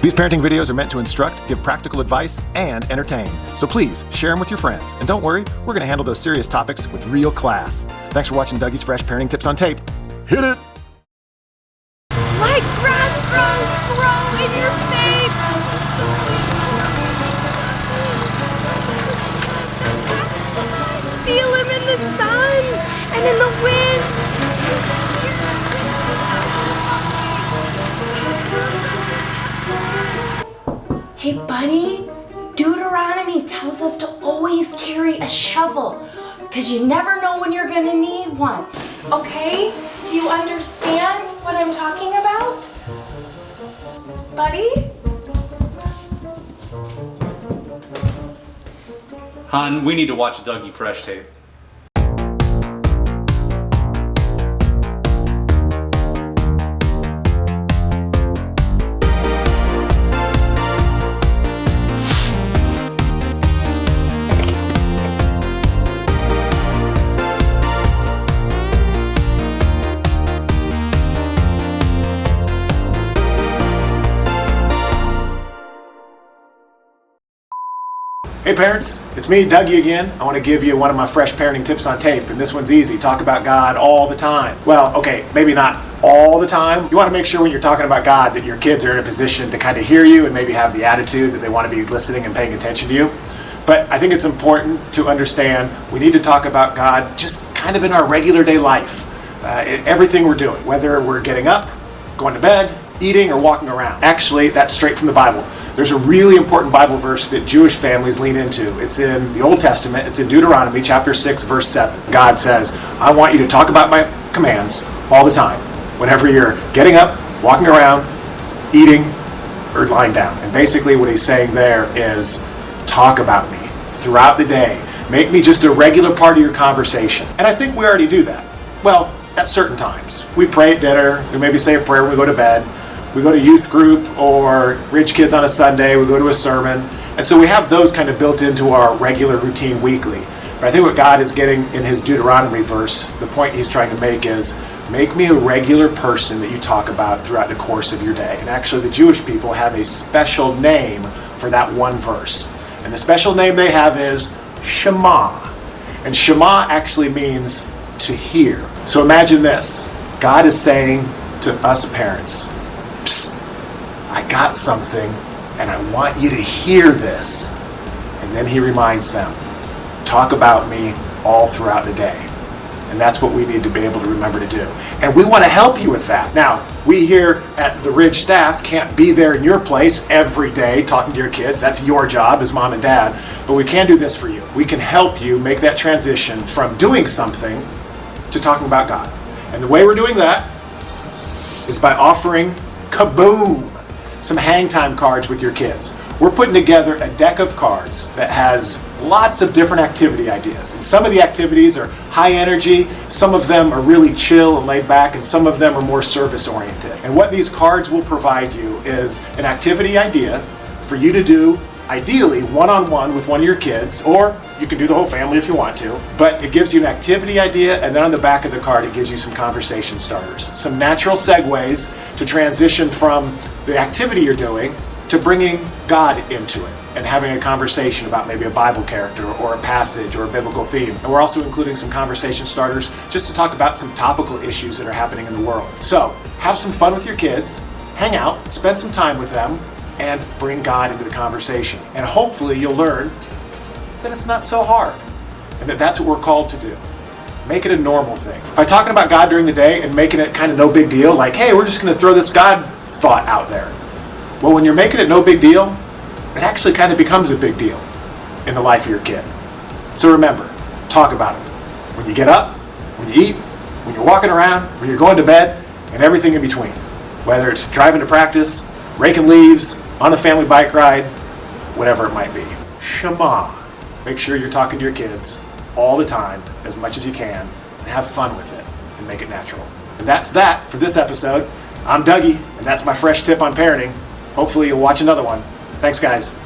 These parenting videos are meant to instruct, give practical advice, and entertain. So please share them with your friends. And don't worry, we're going to handle those serious topics with real class. Thanks for watching Dougie's Fresh Parenting Tips on Tape. Hit it! Like grass grow in your face. Feel him in the sun and in the wind. Hey buddy, Deuteronomy tells us to always carry a shovel because you never know when you're gonna need one. Okay? Do you understand what I'm talking about? Buddy? Hon, we need to watch Dougie Fresh tape. Hey parents, it's me, Dougie again. I want to give you one of my fresh parenting tips on tape, and this one's easy. Talk about God all the time. Well, okay, maybe not all the time. You want to make sure when you're talking about God that your kids are in a position to kind of hear you and maybe have the attitude that they want to be listening and paying attention to you. But I think it's important to understand we need to talk about God just kind of in our regular day life. Everything we're doing, whether we're getting up, going to bed, eating, or walking around. Actually, that's straight from the Bible. There's a really important Bible verse that Jewish families lean into. It's in the Old Testament. It's in Deuteronomy chapter 6, verse 7. God says, I want you to talk about my commands all the time. Whenever you're getting up, walking around, eating, or lying down. And basically what he's saying there is, talk about me throughout the day. Make me just a regular part of your conversation. And I think we already do that. Well, at certain times. We pray at dinner. We maybe say a prayer when we go to bed. We go to youth group or Rich Kids on a Sunday. We go to a sermon. And so we have those kind of built into our regular routine weekly. But I think what God is getting in his Deuteronomy verse, the point he's trying to make is, make me a regular person that you talk about throughout the course of your day. And actually the Jewish people have a special name for that one verse. And the special name they have is Shema. And Shema actually means to hear. So imagine this. God is saying to us parents, psst, I got something and I want you to hear this. And then he reminds them, talk about me all throughout the day. And that's what we need to be able to remember to do. And we want to help you with that. Now, we here at the Ridge staff can't be there in your place every day talking to your kids. That's your job as mom and dad. But we can do this for you. We can help you make that transition from doing something to talking about God. And the way we're doing that is by offering kaboom, some hang time cards with your kids. We're putting together a deck of cards that has lots of different activity ideas. And some of the activities are high energy, some of them are really chill and laid back, and some of them are more service oriented. And what these cards will provide you is an activity idea for you to do, ideally one-on-one with one of your kids, or you can do the whole family if you want to. But it gives you an activity idea, and then on the back of the card it gives you some conversation starters, some natural segues to transition from the activity you're doing to bringing God into it and having a conversation about maybe a Bible character or a passage or a biblical theme. And we're also including some conversation starters just to talk about some topical issues that are happening in the world. So have some fun with your kids, hang out, spend some time with them, and bring God into the conversation. And hopefully you'll learn that it's not so hard and that that's what we're called to do. Make it a normal thing. By talking about God during the day and making it kind of no big deal, like, hey, we're just going to throw this God thought out there. Well, when you're making it no big deal, it actually kind of becomes a big deal in the life of your kid. So remember, talk about it. When you get up, when you eat, when you're walking around, when you're going to bed, and everything in between. Whether it's driving to practice, raking leaves, on a family bike ride, whatever it might be. Shema. Make sure you're talking to your kids all the time, as much as you can, and have fun with it, and make it natural. And that's that for this episode. I'm Dougie, and that's my fresh tip on parenting. Hopefully you'll watch another one. Thanks, guys.